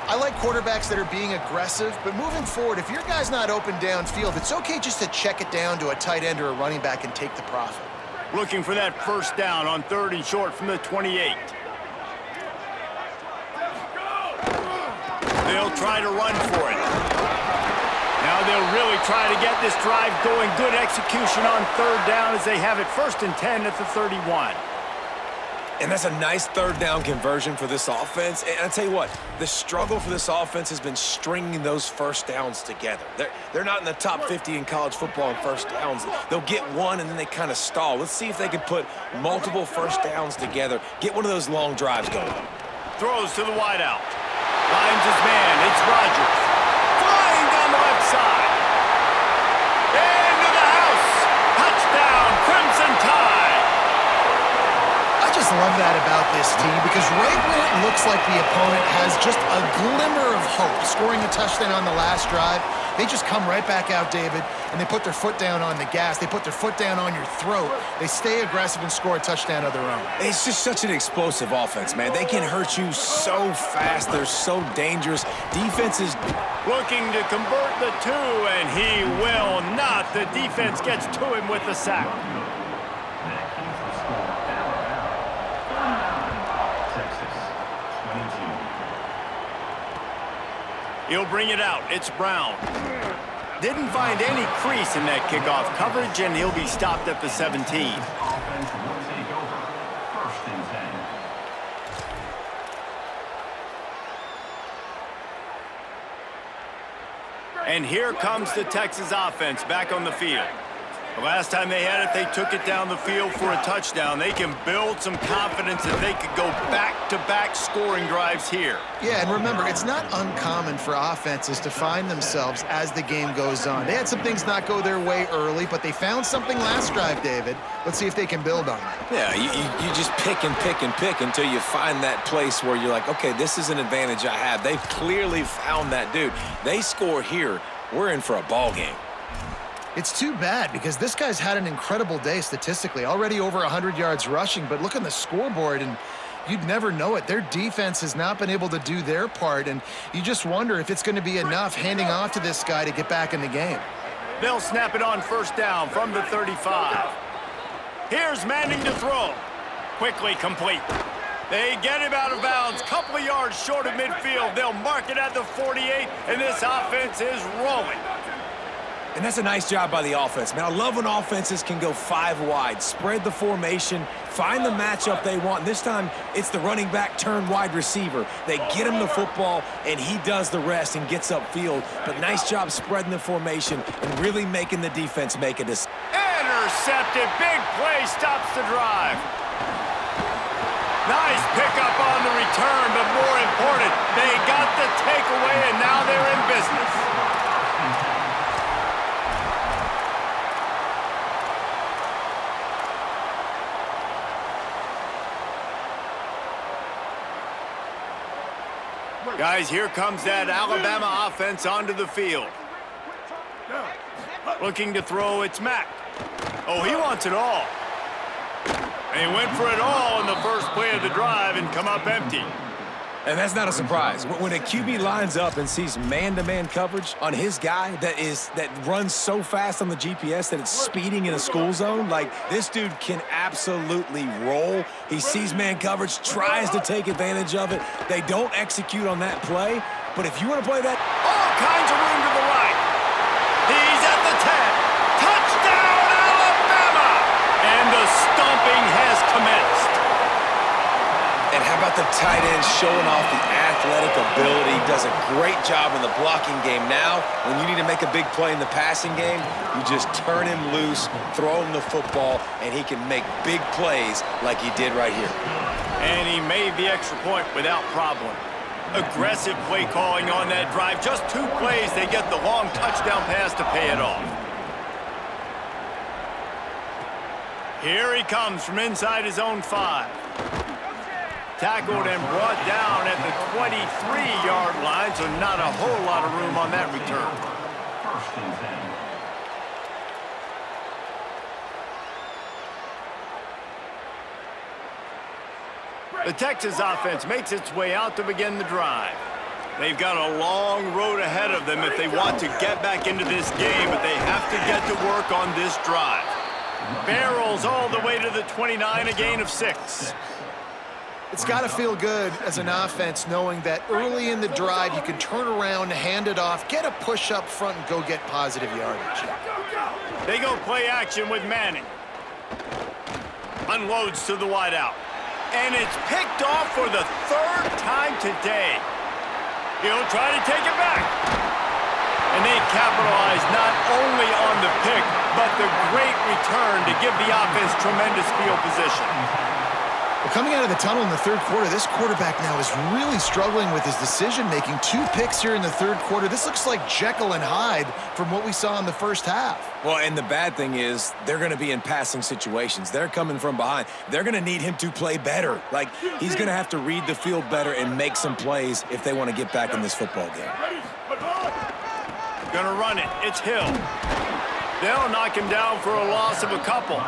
Speaker 4: I like quarterbacks that are being aggressive, but moving forward, if your guy's not open downfield, it's okay just to check it down to a tight end or a running back and take the profit.
Speaker 1: Looking for that 1st down on 3rd and short from the 28. They'll try to run for it. Now they'll really try to get this drive going. Good execution on 3rd down as they have it 1st and 10 at the 31.
Speaker 3: And that's a nice 3rd down conversion for this offense. And I tell you what, the struggle for this offense has been stringing those 1st downs together. They're not in the top 50 in college football in 1st downs. They'll get one and then they kind of stall. Let's see if they can put multiple 1st downs together. Get one of those long drives going.
Speaker 1: Throws to the wideout. Finds his man. It's Rodgers. Flying down the left side. Into the house. Touchdown, Crimson Tide.
Speaker 4: I just love that about this team because right when it looks like the opponent has just a glimmer of hope, scoring a touchdown on the last drive, they just come right back out, David, and they put their foot down on the gas. They put their foot down on your throat. They stay aggressive and score a touchdown of their own.
Speaker 3: It's just such an explosive offense, man. They can hurt you so fast. They're so dangerous. Defense is
Speaker 1: looking to convert the 2, and he will not. The defense gets to him with the sack.
Speaker 5: That keeps the score down. Texas, 22.
Speaker 1: He'll bring it out. It's Brown. Didn't find any crease in that kickoff coverage, and he'll be stopped at the 17.
Speaker 5: Offense will take over. 1st and 10.
Speaker 1: And here comes the Texas offense back on the field. The last time they had it, they took it down the field for a touchdown. They can build some confidence that they could go back-to-back scoring drives here.
Speaker 4: Yeah, and remember, it's not uncommon for offenses to find themselves as the game goes on. They had some things not go their way early, but they found something last drive, David. Let's see if they can build on it.
Speaker 3: Yeah, you just pick and pick and pick until you find that place where you're like, okay, this is an advantage I have. They've clearly found that dude. They score here, we're in for a ball game.
Speaker 4: It's too bad because this guy's had an incredible day statistically, already over 100 yards rushing, but look on the scoreboard and you'd never know it. Their defense has not been able to do their part, and you just wonder if it's going to be enough handing off to this guy to get back in the game.
Speaker 1: They'll snap it on 1st down from the 35. Here's Manning to throw. Quickly complete. They get him out of bounds, couple of yards short of midfield. They'll mark it at the 48, and this offense is rolling.
Speaker 3: And that's a nice job by the offense, man. I love when offenses can go 5 wide, spread the formation, find the matchup they want. This time, it's the running back turned wide receiver. They get him the football, and he does the rest and gets upfield. But nice job spreading the formation and really making the defense make a decision.
Speaker 1: Intercepted. Big play stops the drive. Nice pickup on the return, but more important, they got the takeaway, and now they're in business. Guys, here comes that Alabama offense onto the field. Looking to throw, it's Mack. Oh, he wants it all. And he went for it all in the first play of the drive and come up empty.
Speaker 3: And that's not a surprise. When a QB lines up and sees man-to-man coverage on his guy that runs so fast on the GPS that it's speeding in a school zone, like this dude can absolutely roll. He sees man coverage, tries to take advantage of it. They don't execute on that play, but if you want to play that...
Speaker 1: All kinds of room to the right. He's at the 10. Touchdown, Alabama! And the stomping has commenced.
Speaker 3: And how about the tight end showing off the athletic ability? Does a great job in the blocking game. Now, when you need to make a big play in the passing game, you just turn him loose, throw him the football, and he can make big plays like he did right here.
Speaker 1: And he made the extra point without problem. Aggressive play calling on that drive. Just 2 plays, they get the long touchdown pass to pay it off. Here he comes from inside his own 5. Tackled and brought down at the 23-yard line, so not a whole lot of room on that return.
Speaker 5: 1st and 10.
Speaker 1: The Texas offense makes its way out to begin the drive. They've got a long road ahead of them if they want to get back into this game, but they have to get to work on this drive. Barrels all the way to the 29, a gain of 6.
Speaker 4: It's got to feel good as an offense knowing that early in the drive you can turn around, hand it off, get a push up front, and go get positive yardage.
Speaker 1: They go play action with Manning. Unloads to the wideout. And it's picked off for the 3rd time today. He'll try to take it back. And they capitalize not only on the pick, but the great return to give the offense tremendous field position.
Speaker 4: Well, coming out of the tunnel in the 3rd quarter, this quarterback now is really struggling with his decision-making. 2 picks here in the 3rd quarter. This looks like Jekyll and Hyde from what we saw in the first half.
Speaker 3: Well, and the bad thing is they're going to be in passing situations. They're coming from behind. They're going to need him to play better. Like, he's going to have to read the field better and make some plays if they want to get back in this football game.
Speaker 1: Gonna run it. It's Hill. They'll knock him down for a loss of a couple.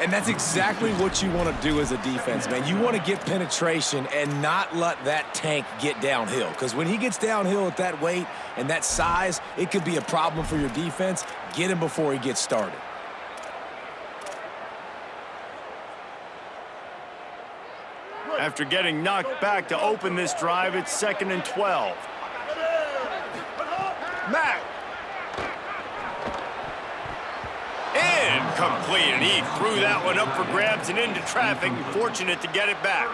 Speaker 3: And that's exactly what you want to do as a defense, man. You want to get penetration and not let that tank get downhill. Because when he gets downhill at that weight and that size, it could be a problem for your defense. Get him before he gets started.
Speaker 1: After getting knocked back to open this drive, it's 2nd and 12. Mack. Incomplete, and he threw that one up for grabs and into traffic, and fortunate to get it back.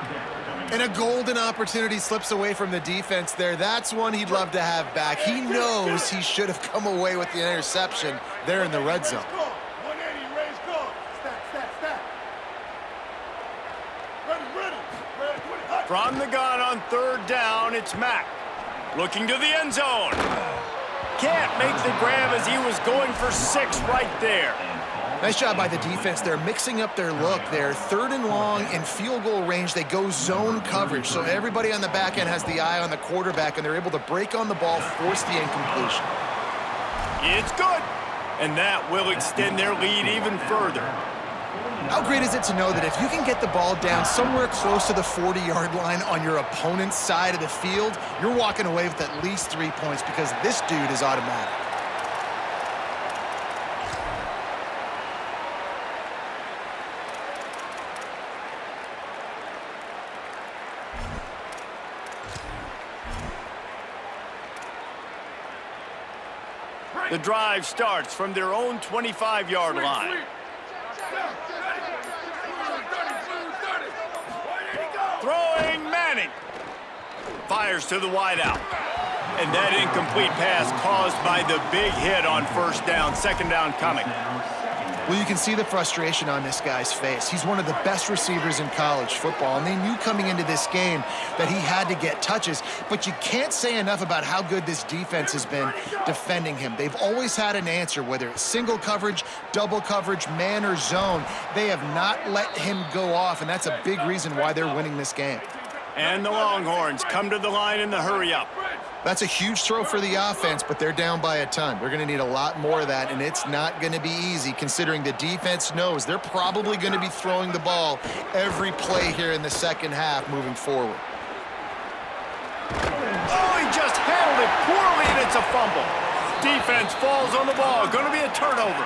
Speaker 4: And a golden opportunity slips away from the defense there. That's one he'd love to have back. He knows he should have come away with the interception there in the red zone.
Speaker 6: 180, raise guard. Stack. Ready.
Speaker 1: From the gun on third down, it's Mack. Looking to the end zone. Can't make the grab as he was going for 6 right there.
Speaker 4: Nice job by the defense. They're mixing up their look. They're third and long in field goal range. They go zone coverage, so everybody on the back end has the eye on the quarterback, and they're able to break on the ball, force the incompletion.
Speaker 1: It's good, and that will extend their lead even further.
Speaker 4: How great is it to know that if you can get the ball down somewhere close to the 40-yard line on your opponent's side of the field, you're walking away with at least 3 points because this dude is automatic.
Speaker 1: The drive starts from their own 25-yard line. Throwing Manning. Fires to the wideout. And that incomplete pass caused by the big hit on first down. Second down coming.
Speaker 4: Well, you can see the frustration on this guy's face. He's one of the best receivers in college football, and they knew coming into this game that he had to get touches, but you can't say enough about how good this defense has been defending him. They've always had an answer, whether it's single coverage, double coverage, man or zone. They have not let him go off, and that's a big reason why they're winning this game.
Speaker 1: And the Longhorns come to the line in the hurry-up.
Speaker 4: That's a huge throw for the offense, but they're down by a ton. They're going to need a lot more of that, and it's not going to be easy considering the defense knows they're probably going to be throwing the ball every play here in the second half moving forward.
Speaker 1: Oh, he just handled it poorly, and it's a fumble. Defense falls on the ball. Going to be a turnover.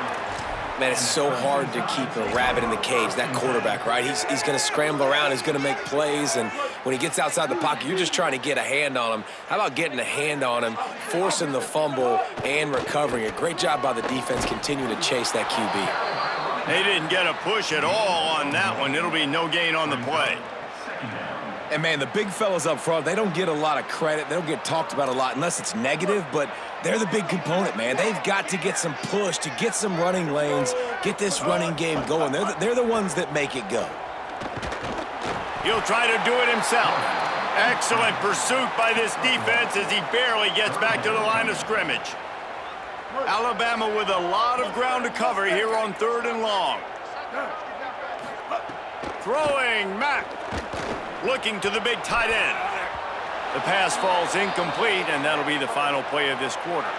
Speaker 3: Man, it's so hard to keep a rabbit in the cage, that quarterback, right? He's going to scramble around, he's going to make plays, and when he gets outside the pocket, you're just trying to get a hand on him. How about getting a hand on him, forcing the fumble, and recovering it? Great job by the defense continuing to chase that QB.
Speaker 1: They didn't get a push at all on that one. It'll be no gain on the play.
Speaker 3: And, man, the big fellas up front, they don't get a lot of credit. They don't get talked about a lot unless it's negative, but they're the big component, man. They've got to get some push, to get some running lanes, get this running game going. They're the ones that make it go.
Speaker 1: He'll try to do it himself. Excellent pursuit by this defense as he barely gets back to the line of scrimmage. Alabama with a lot of ground to cover here on third and long. Throwing Mack. Looking to the big tight end. The pass falls incomplete, and that'll be the final play of this quarter.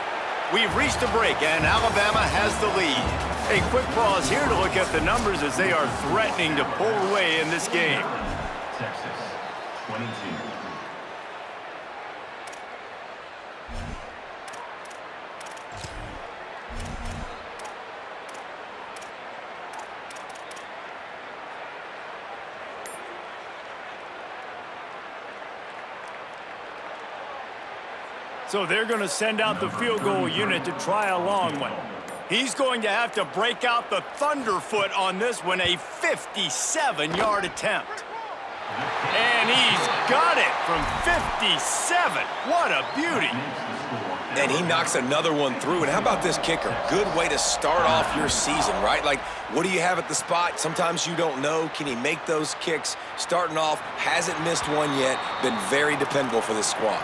Speaker 1: We've reached a break, and Alabama has the lead. A quick pause here to look at the numbers as they are threatening to pull away in this game.
Speaker 5: Texas, 22.
Speaker 1: So they're going to send out the field goal unit to try a long one. He's going to have to break out the thunderfoot on this one, a 57-yard attempt. And he's got it from 57. What a beauty.
Speaker 3: And he knocks another one through. And how about this kicker? Good way to start off your season, right? Like, what do you have at the spot? Sometimes you don't know. Can he make those kicks? Starting off, hasn't missed one yet. Been very dependable for this squad.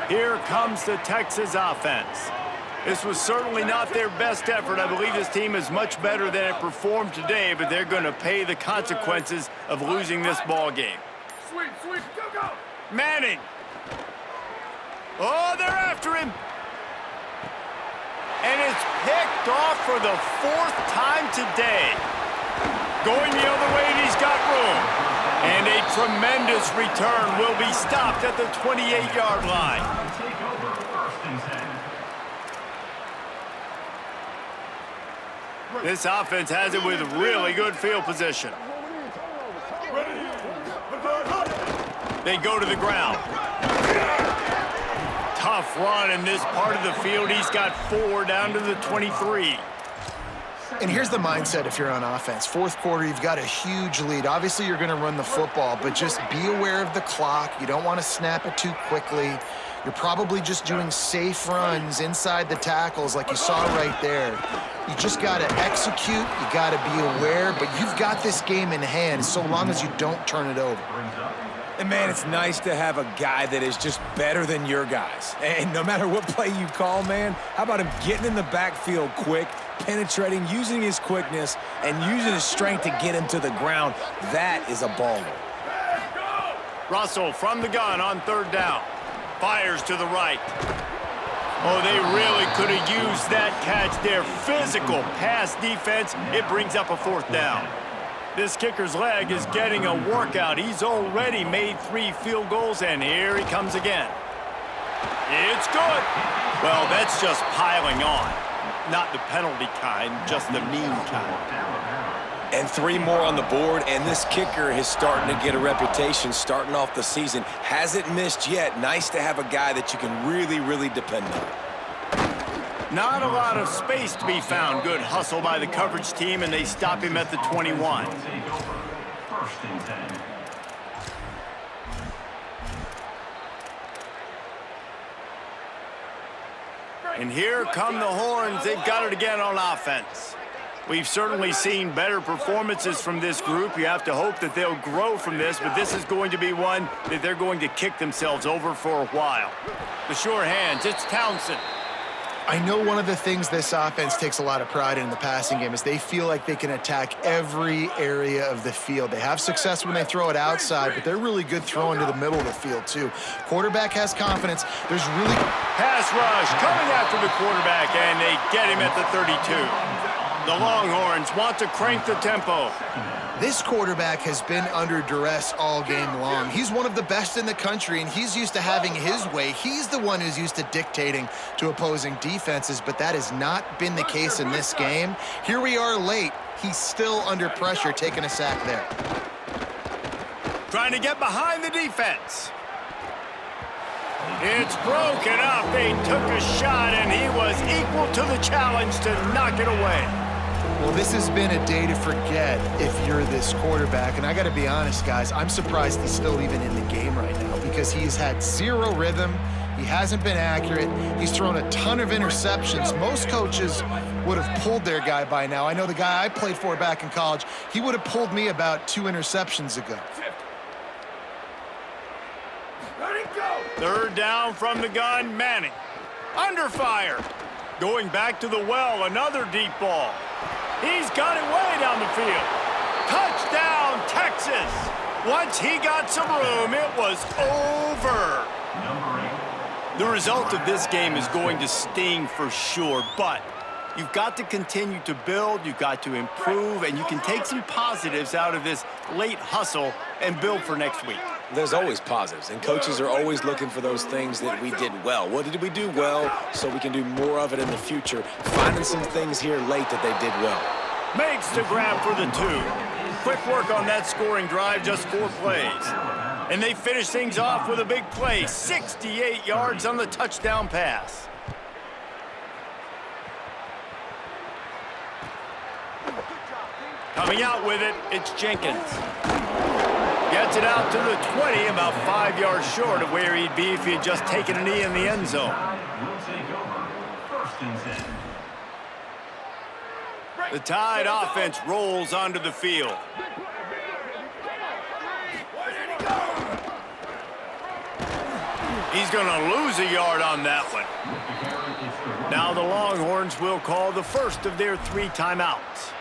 Speaker 1: Here comes the Texas offense. This was certainly not their best effort. I believe this team is much better than it performed today, but they're going to pay the consequences of losing this ball game.
Speaker 6: Sweep, go!
Speaker 1: Manning. Oh, they're after him. And it's picked off for the 4th time today. Going the other way, and he's got room. And a tremendous return will be stopped at the 28-yard line.
Speaker 5: Take over first and 10.
Speaker 1: This offense has it with really good field position. They go to the ground. tough run in this part of the field. He's got 4 down to the 23.
Speaker 4: And here's the mindset if you're on offense. Fourth quarter, you've got a huge lead. Obviously, you're going to run the football, but just be aware of the clock. You don't want to snap it too quickly. You're probably just doing safe runs inside the tackles like you saw right there. You just got to execute. You got to be aware, but you've got this game in hand so long as you don't turn it over.
Speaker 3: And, man, it's nice to have a guy that is just better than your guys. And no matter what play you call, man, how about him getting in the backfield quick, penetrating, using his quickness, and using his strength to get him to the ground? That is a baller.
Speaker 1: Russell from the gun on 3rd down. Fires to the right. Oh, they really could have used that catch there. Physical pass defense. It brings up a 4th down. This kicker's leg is getting a workout. He's already made 3 field goals, and here he comes again. It's good. Well, that's just piling on. Not the penalty kind, just the mean kind.
Speaker 3: And 3 more on the board, and this kicker is starting to get a reputation starting off the season. Hasn't missed yet. Nice to have a guy that you can really, really depend on.
Speaker 1: Not a lot of space to be found. Good hustle by the coverage team, and they stop him at the 21.
Speaker 5: First and 10.
Speaker 1: And here come the Horns. They've got it again on offense. We've certainly seen better performances from this group. You have to hope that they'll grow from this, but this is going to be one that they're going to kick themselves over for a while. The sure hands, it's Townsend.
Speaker 4: I know one of the things this offense takes a lot of pride in the passing game is they feel like they can attack every area of the field. They have success when they throw it outside, but they're really good throwing to the middle of the field, too. Quarterback has confidence. There's really...
Speaker 1: Pass rush coming after the quarterback, and they get him at the 32. The Longhorns want to crank the tempo.
Speaker 4: This quarterback has been under duress all game long. He's one of the best in the country, and he's used to having his way. He's the one who's used to dictating to opposing defenses, but that has not been the case in this game. Here we are late. He's still under pressure, taking a sack there.
Speaker 1: Trying to get behind the defense. It's broken up. They took a shot, and he was equal to the challenge to knock it away.
Speaker 4: Well, this has been a day to forget if you're this quarterback. And I got to be honest, guys, I'm surprised he's still even in the game right now because he's had 0 rhythm. He hasn't been accurate. He's thrown a ton of interceptions. Most coaches would have pulled their guy by now. I know the guy I played for back in college, he would have pulled me about 2 interceptions ago.
Speaker 1: 3rd down from the gun, Manning. Under fire. Going back to the well, another deep ball. He's got it way down the field. Touchdown, Texas. Once he got some room, it was over. The result of this game is going to sting for sure, but you've got to continue to build, you've got to improve, and you can take some positives out of this late hustle and build for next week.
Speaker 3: There's always positives, and coaches are always looking for those things that we did well. What did we do well so we can do more of it in the future? Finding some things here late that they did well.
Speaker 1: Makes the grab for the 2. Quick work on that scoring drive, just 4 plays. And they finish things off with a big play, 68 yards on the touchdown pass. Coming out with it, it's Jenkins. Gets it out to the 20, about 5 yards short of where he'd be if he had just taken a knee in the end zone.
Speaker 5: Will take over. First and 10.
Speaker 1: The Tide offense rolls onto the field. He's going to lose a yard on that one. Now the Longhorns will call the first of their 3 timeouts.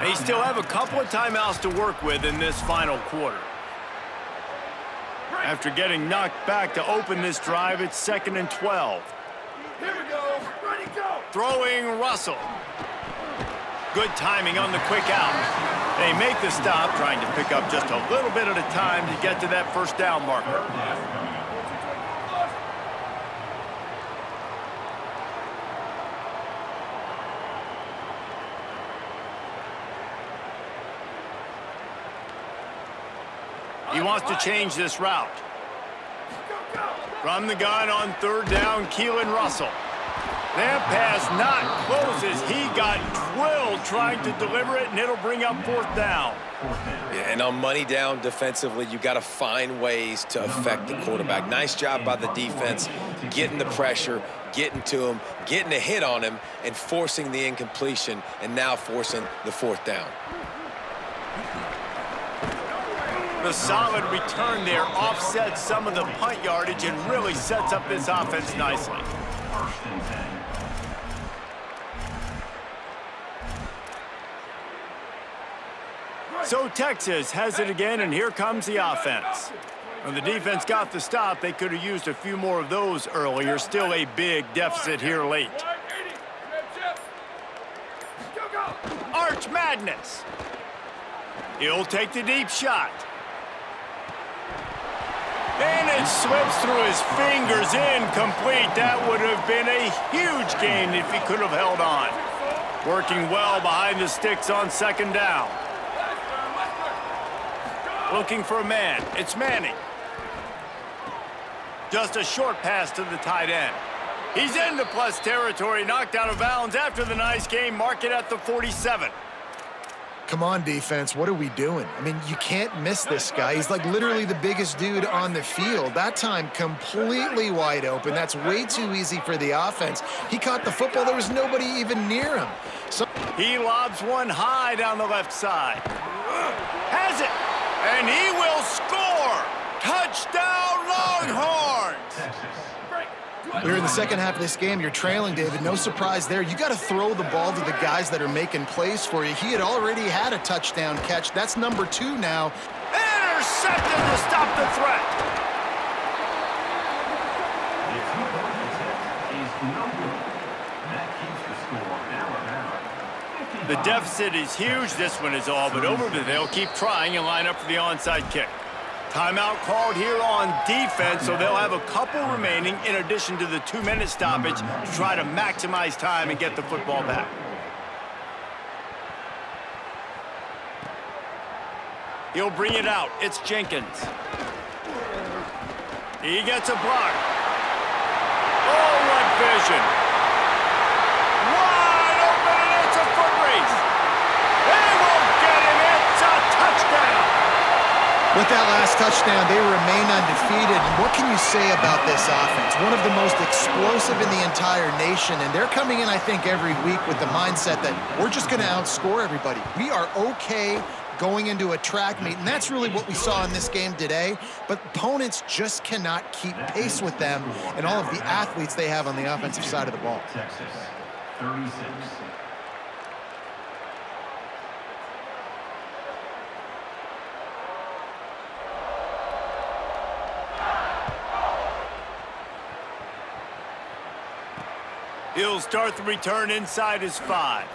Speaker 1: They still have a couple of timeouts to work with in this final quarter. After getting knocked back to open this drive, it's 2nd and 12.
Speaker 6: Here we go. Ready, go.
Speaker 1: Throwing Russell. Good timing on the quick out. They make the stop, trying to pick up just a little bit at a time to get to that 1st down marker. He wants to change this route. From the gun on third down, Keelan Russell. That pass not close as he got drilled trying to deliver it, and it'll bring up fourth down.
Speaker 3: Yeah, and on money down defensively, you got to find ways to affect the quarterback. Nice job by the defense, getting the pressure, getting to him, getting a hit on him, and forcing the incompletion, and now forcing the fourth down.
Speaker 1: The solid return there offsets some of the punt yardage and really sets up this offense nicely.
Speaker 5: First and 10.
Speaker 1: So Texas has it again, and here comes the offense. When the defense got the stop, they could have used a few more of those earlier. Still a big deficit here late. Arch Madness. He'll take the deep shot. And it slips through his fingers, incomplete. That would have been a huge gain if he could have held on. Working well behind the sticks on second down. Looking for a man. It's Manning. Just a short pass to the tight end. He's into plus territory, knocked out of bounds after the nice game. Mark it at the 47.
Speaker 4: Come on, defense. What are we doing? I mean, you can't miss this guy. He's like literally the biggest dude on the field. That time, completely wide open. That's way too easy for the offense. He caught the football. There was nobody even near him. So
Speaker 1: he lobs one high down the left side. Has it. And he will score! Touchdown, Longhorns!
Speaker 4: we're in the second half of this game. You're trailing, David. No surprise there. You got to throw the ball to the guys that are making plays for you. He had already had a touchdown catch. That's number 2 now.
Speaker 1: Intercepted to stop the threat.
Speaker 5: The two-point attempt is no good. That keeps the score Alabama.
Speaker 1: The deficit is huge. This one is all but over, but they'll keep trying and line up for the onside kick. Timeout called here on defense, so they'll have a couple remaining in addition to the 2-minute stoppage to try to maximize time and get the football back. He'll bring it out. It's Jenkins. He gets a block. Oh, what vision. Wide open, and it's a foot race. They won't get him. It's a touchdown.
Speaker 4: With that last touchdown, they remain undefeated. And what can you say about this offense? One of the most explosive in the entire nation. And they're coming in, I think, every week with the mindset that we're just going to outscore everybody. We are okay going into a track meet, and that's really what we saw in this game today. But opponents just cannot keep pace with them and all of the athletes they have on the offensive side of the ball.
Speaker 5: Texas, 36.
Speaker 1: He'll start the return inside his 5.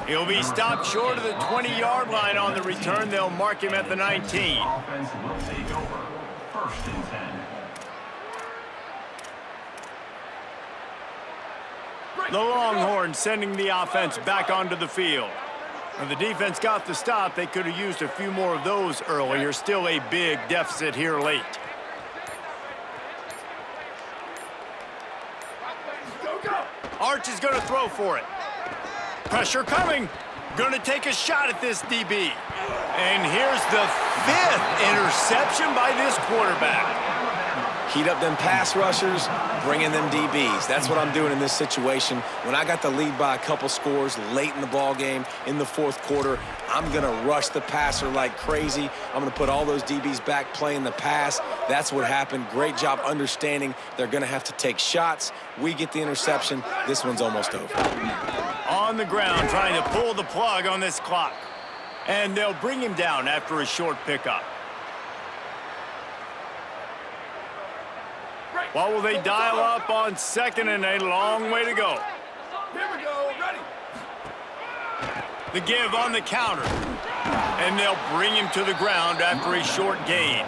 Speaker 1: He'll be stopped short of the 20-yard line on the return. They'll mark him at the 19.
Speaker 5: Offense will take over. First and 10.
Speaker 1: The Longhorns sending the offense back onto the field. When the defense got the stop, they could have used a few more of those earlier. Still a big deficit here late. Arch is going to throw for it. Pressure coming. Going to take a shot at this DB. And here's the 5th interception by this quarterback.
Speaker 3: Heat up them pass rushers, bring in them DBs. That's what I'm doing in this situation. When I got the lead by a couple scores late in the ball game, in the fourth quarter, I'm going to rush the passer like crazy. I'm going to put all those DBs back playing the pass. That's what happened. Great job understanding they're going to have to take shots. We get the interception. This one's almost over.
Speaker 1: On the ground, trying to pull the plug on this clock. And they'll bring him down after a short pickup. What will they dial up on second and a long way to go?
Speaker 6: Here we go, ready.
Speaker 1: The give on the counter. And they'll bring him to the ground after a short gain.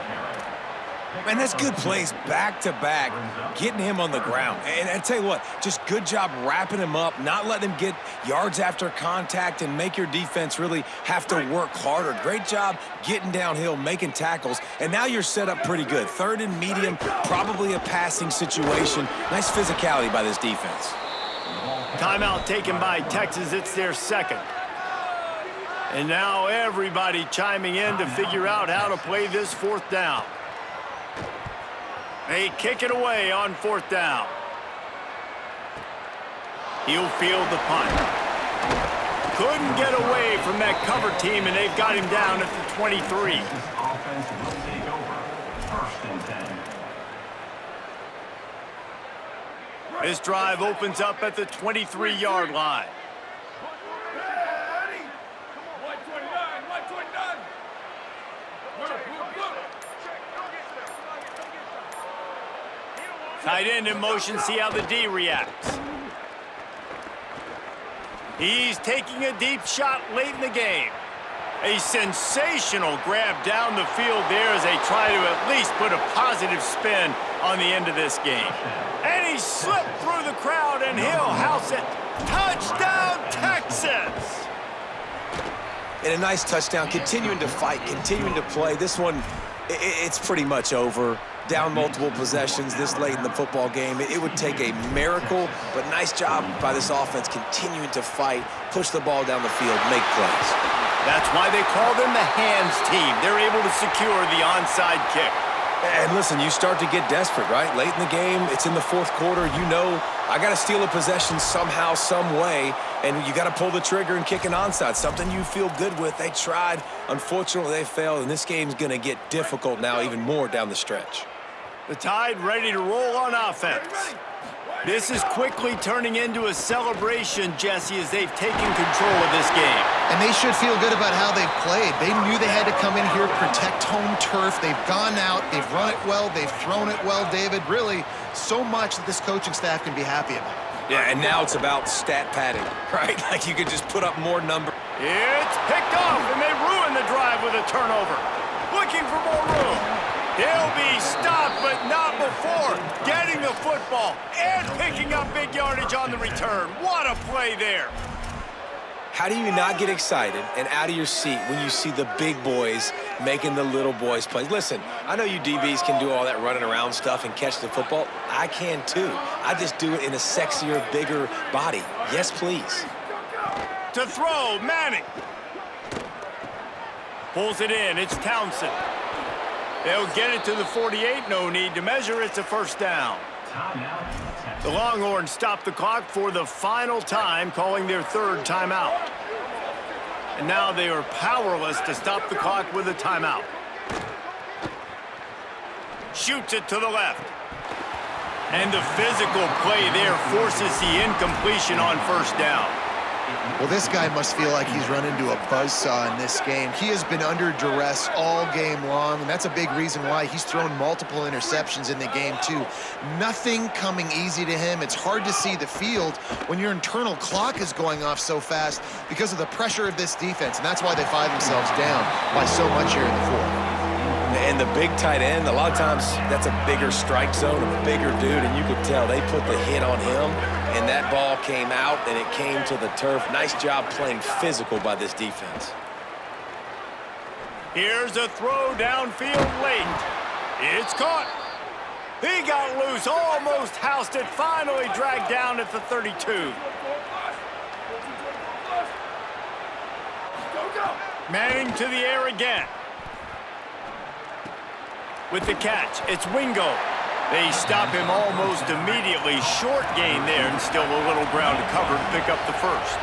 Speaker 3: Man, that's good plays back-to-back, getting him on the ground. And I tell you what, just good job wrapping him up, not letting him get yards after contact and make your defense really have to work harder. Great job getting downhill, making tackles, and now you're set up pretty good. Third and medium, probably a passing situation. Nice physicality by this defense.
Speaker 1: Timeout taken by Texas. It's their second. And now everybody chiming in to figure out how to play this fourth down. They kick it away on fourth down. He'll field the punt. Couldn't get away from that cover team, and they've got him down at the 23.
Speaker 5: Offense will take over. First and 10.
Speaker 1: This drive opens up at the 23-yard line.
Speaker 6: Ready? 129, 129.
Speaker 1: Tight end in motion, see how the D reacts. He's taking a deep shot late in the game. A sensational grab down the field there as they try to at least put a positive spin on the end of this game. And he slipped through the crowd, and he'll house it. Touchdown, Texas!
Speaker 3: And a nice touchdown, continuing to fight, continuing to play. This one, it's pretty much over. Down multiple possessions this late in the football game. It would take a miracle, but nice job by this offense continuing to fight, push the ball down the field, make plays.
Speaker 1: That's why they call them the hands team. They're able to secure the onside kick.
Speaker 3: And listen, you start to get desperate, right? Late in the game, it's in the fourth quarter. You know, I got to steal a possession somehow, some way, and you got to pull the trigger and kick an onside, something you feel good with. They tried. Unfortunately, they failed, and this game's going to get difficult now even more down the stretch.
Speaker 1: The Tide ready to roll on offense. This is quickly turning into a celebration, Jesse, as they've taken control of this game.
Speaker 4: And they should feel good about how they've played. They knew they had to come in here, protect home turf. They've gone out, they've run it well, they've thrown it well, David. Really, so much that this coaching staff can be happy about.
Speaker 3: Yeah, and now it's about stat padding, right? Like you could just put up more numbers.
Speaker 1: It's picked off, and they ruin the drive with a turnover. Looking for more room. He'll be stopped, but not before getting the football and picking up big yardage on the return. What a play there.
Speaker 3: How do you not get excited and out of your seat when you see the big boys making the little boys play? Listen, I know you DBs can do all that running around stuff and catch the football. I can too. I just do it in a sexier, bigger body. Yes, please.
Speaker 1: To throw, Manning. Pulls it in, it's Townsend. They'll get it to the 48, no need to measure, it's a first down. The Longhorns stop the clock for the final time, calling their third timeout. And now they are powerless to stop the clock with a timeout. Shoots it to the left. And the physical play there forces the incompletion on first down.
Speaker 4: Well, this guy must feel like he's run into a buzzsaw in this game. He has been under duress all game long, and that's a big reason why he's thrown multiple interceptions in the game, too. Nothing coming easy to him. It's hard to see the field when your internal clock is going off so fast because of the pressure of this defense, and that's why they find themselves down by so much here in the fourth.
Speaker 3: And the big tight end, a lot of times that's a bigger strike zone, a bigger dude, and you could tell they put the hit on him, and that ball came out, and it came to the turf. Nice job playing physical by this defense.
Speaker 1: Here's a throw downfield late. It's caught. He got loose, almost housed it, finally dragged down at the 32. Manning to the air again. With the catch, it's Wingo. They stop him almost immediately. Short gain there, and still a little ground to cover to pick up the first.